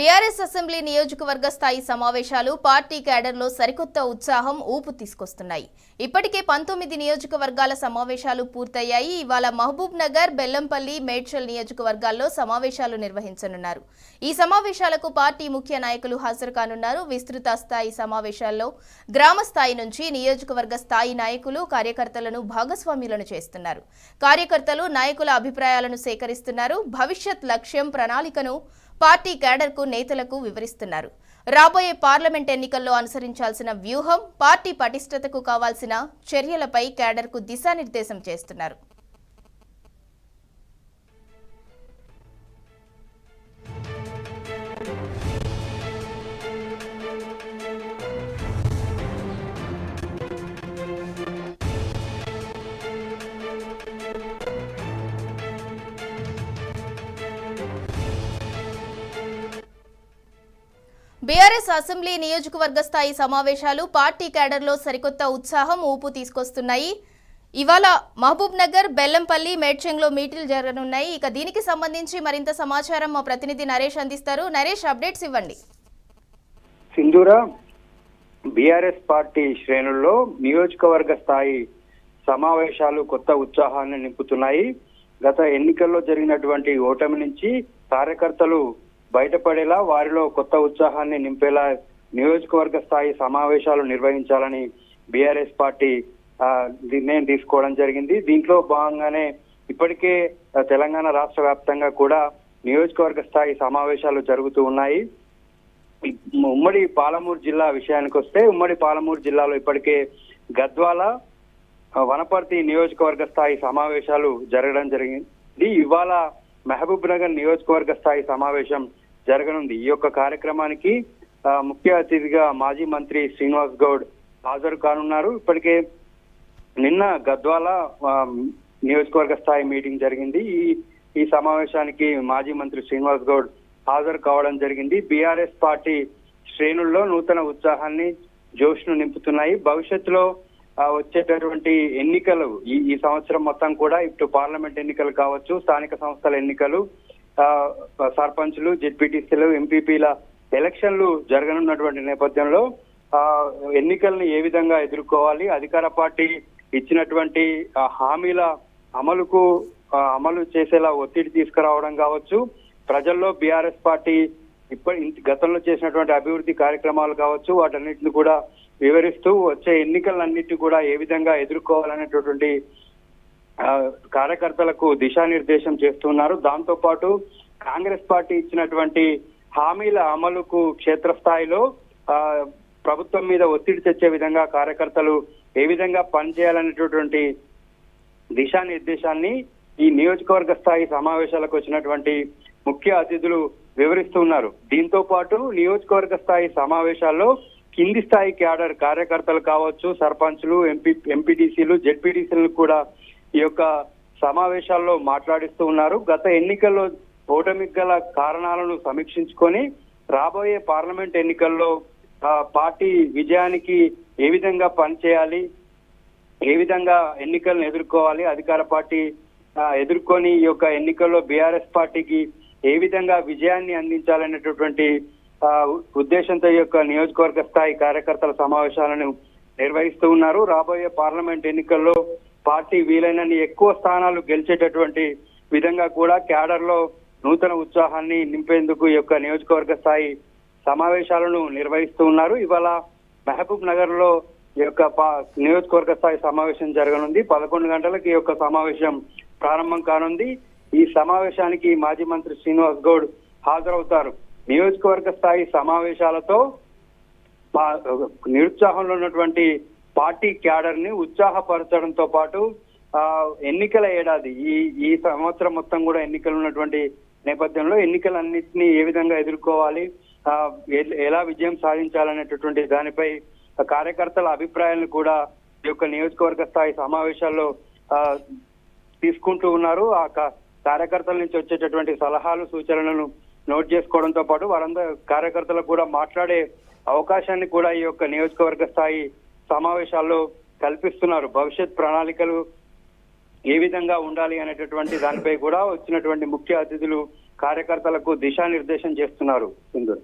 BRS assembly నియోజకవర్గ స్థాయి సమావేశాలు పార్టీ క్యాడర్లో సరికొత్త ఉత్సాహం ఊపు తీసుకొస్తున్నాయి. ఇప్పటికే 19 నియోజకవర్గాల సమావేశాలు పూర్తయ్యాయి. ఇవాళ మహబూబ్ నగర్, బెల్లంపల్లి, మేడ్చల్ నియోజకవర్గాల్లో సమావేశాలు నిర్వహించనున్నారు. ఈ సమావేశాలకు పార్టీ ముఖ్య నాయకులు హాజరు కానున్నారు. విస్తృత స్థాయి సమావేశాల్లో గ్రామ స్థాయి నుంచి నియోజకవర్గ స్థాయి నాయకులు, కార్యకర్తలను భాగస్వామ్యులను చేస్తున్నారు. కార్యకర్తలు నాయకుల అభిప్రాయాలను సేకరిస్తున్నారు. భవిష్యత్ లక్ష్యం, ప్రణాళికను పార్టీ క్యాడర్కు, నేతలకు వివరిస్తున్నారు. రాబోయే పార్లమెంట్ ఎన్నికల్లో అనుసరించాల్సిన వ్యూహం, పార్టీ పటిష్టతకు కావాల్సిన చర్యలపై క్యాడర్కు దిశానిర్దేశం చేస్తున్నారు. బీఆర్ఎస్ అసెంబ్లీ నియోజకవర్గ స్థాయి సమావేశాలు పార్టీ క్యాడర్లో సరికొత్త ఉత్సాహం, ఊపు తీసుకొస్తున్నాయి. ఇవాళ మహబూబ్ నగర్, బెల్లంపల్లి, మేడ్చంగ్లో మీటింగ్లు జరగనున్నాయి. ఇక దీనికి సంబంధించి మరింత సమాచారం మా ప్రతినిధి నరేష్ అందిస్తారు. నరేష్, అప్డేట్స్ ఇవ్వండి. సింధూర, బీఆర్ఎస్ పార్టీ శ్రేణుల్లో నియోజకవర్గ స్థాయి సమావేశాలు కొత్త ఉత్సాహాన్ని నింపుతున్నాయి. గత ఎన్నికల్లో జరిగినటువంటి ఓటమి నుంచి కార్యకర్తలు బయటపడేలా, వారిలో కొత్త ఉత్సాహాన్ని నింపేలా నియోజకవర్గ స్థాయి సమావేశాలు నిర్వహించాలని బీఆర్ఎస్ పార్టీ నిర్ణయం తీసుకోవడం జరిగింది. దీంట్లో భాగంగానే ఇప్పటికే తెలంగాణ రాష్ట్ర వ్యాప్తంగా కూడా నియోజకవర్గ స్థాయి సమావేశాలు జరుగుతూ ఉన్నాయి. ఉమ్మడి పాలమూరు జిల్లా విషయానికి వస్తే, ఉమ్మడి పాలమూరు జిల్లాలో ఇప్పటికే గద్వాల, వనపర్తి నియోజకవర్గ స్థాయి సమావేశాలు జరగడం జరిగింది. ఇవాళ మహబూబ్ నగర్ నియోజకవర్గ స్థాయి సమావేశం జరగనుంది. ఈ యొక్క కార్యక్రమానికి ముఖ్య అతిథిగా మాజీ మంత్రి శ్రీనివాస్ గౌడ్ హాజరు కానున్నారు. ఇప్పటికే నిన్న గద్వాల నియోజకవర్గ స్థాయి మీటింగ్ జరిగింది. ఈ సమావేశానికి మాజీ మంత్రి శ్రీనివాస్ గౌడ్ హాజరు కావడం జరిగింది. బీఆర్ఎస్ పార్టీ శ్రేణుల్లో నూతన ఉత్సాహాన్ని, జోష్ను నింపుతున్నాయి. భవిష్యత్తులో వచ్చేటటువంటి ఎన్నికలు, ఈ సంవత్సరం మొత్తం కూడా ఇటు పార్లమెంట్ ఎన్నికలు కావచ్చు, స్థానిక సంస్థల ఎన్నికలు, సర్పంచులు, జెడ్పీటీసీలు, ఎంపీపీల ఎలక్షన్లు జరగనున్నటువంటి నేపథ్యంలో ఎన్నికలను ఏ విధంగా ఎదుర్కోవాలి, అధికార పార్టీ ఇచ్చినటువంటి హామీల అమలు చేసేలా ఒత్తిడి తీసుకురావడం కావచ్చు, ప్రజల్లో బీఆర్ఎస్ పార్టీ గతంలో చేసినటువంటి అభివృద్ధి కార్యక్రమాలు కావచ్చు, వాటన్నిటిని కూడా వివరిస్తూ వచ్చే ఎన్నికలన్నిటి కూడా ఏ విధంగా ఎదుర్కోవాలనేటటువంటి కార్యకర్తలకు దిశానిర్దేశం చేస్తున్నారు. దాంతో పాటు కాంగ్రెస్ పార్టీ ఇచ్చినటువంటి హామీల అమలుకు క్షేత్రస్థాయిలో ప్రభుత్వం మీద ఒత్తిడి తెచ్చే విధంగా కార్యకర్తలు ఏ విధంగా పనిచేయాలనేటటువంటి దిశానిర్దేశాన్ని ఈ నియోజకవర్గ స్థాయి సమావేశాలకు వచ్చినటువంటి ముఖ్య అతిథులు వివరిస్తున్నారు. దీంతో పాటు నియోజకవర్గ స్థాయి సమావేశాల్లో కింది స్థాయి క్యాడర్ కార్యకర్తలు కావచ్చు, సర్పంచ్లు, ఎంపీటీసీలు, జెడ్పీటీసీలను కూడా ఈ యొక్క సమావేశాల్లో మాట్లాడిస్తూ ఉన్నారు. గత ఎన్నికల్లో ఓటమికి గల కారణాలను సమీక్షించుకొని రాబోయే పార్లమెంట్ ఎన్నికల్లో పార్టీ విజయానికి ఏ విధంగా పనిచేయాలి, ఏ విధంగా ఎన్నికలను ఎదుర్కోవాలి, అధికార పార్టీ ఎదుర్కొని ఈ యొక్క ఎన్నికల్లో బీఆర్ఎస్ పార్టీకి ఏ విధంగా విజయాన్ని అందించాలనేటటువంటి ఉద్దేశంతో ఈ యొక్క నియోజకవర్గ స్థాయి కార్యకర్తల సమావేశాలను నిర్వహిస్తూ ఉన్నారు. రాబోయే పార్లమెంట్ ఎన్నికల్లో పార్టీ వీలైనన్ని ఎక్కువ స్థానాలు గెలిచేటటువంటి విధంగా కూడా క్యాడర్ లో నూతన ఉత్సాహాన్ని నింపేందుకు ఈ యొక్క నియోజకవర్గ స్థాయి సమావేశాలను నిర్వహిస్తూ ఉన్నారు. ఇవాళ మహబూబ్ నగర్ లో ఈ యొక్క నియోజకవర్గ స్థాయి సమావేశం జరగనుంది. 11 గంటలకు ఈ యొక్క సమావేశం ప్రారంభం కానుంది. ఈ సమావేశానికి మాజీ మంత్రి శ్రీనివాస్ గౌడ్ హాజరవుతారు. నియోజకవర్గ స్థాయి సమావేశాలతో నిరుత్సాహంలో ఉన్నటువంటి పార్టీ క్యాడర్ ని ఉత్సాహపరచడంతో పాటు ఎన్నికల ఏడాది, ఈ సంవత్సరం మొత్తం కూడా ఎన్నికలు ఉన్నటువంటి నేపథ్యంలో ఎన్నికలన్నింటినీ ఏ విధంగా ఎదుర్కోవాలి, ఎలా విజయం సాధించాలనేటటువంటి దానిపై కార్యకర్తల అభిప్రాయాలను కూడా ఈ యొక్క నియోజకవర్గ స్థాయి సమావేశాల్లో తీసుకుంటూ ఉన్నారు. ఆ కార్యకర్తల నుంచి వచ్చేటటువంటి సలహాలు, సూచనలను నోట్ చేసుకోవడంతో పాటు వారందరూ కార్యకర్తలకు కూడా మాట్లాడే అవకాశాన్ని కూడా ఈ యొక్క నియోజకవర్గ స్థాయి సమావేశాల్లో కల్పిస్తున్నారు. భవిష్యత్ ప్రణాళికలు ఏ విధంగా ఉండాలి అనేటటువంటి దానిపై కూడా వచ్చినటువంటి ముఖ్య అతిథులు కార్యకర్తలకు దిశానిర్దేశం చేస్తున్నారు సింధూర్.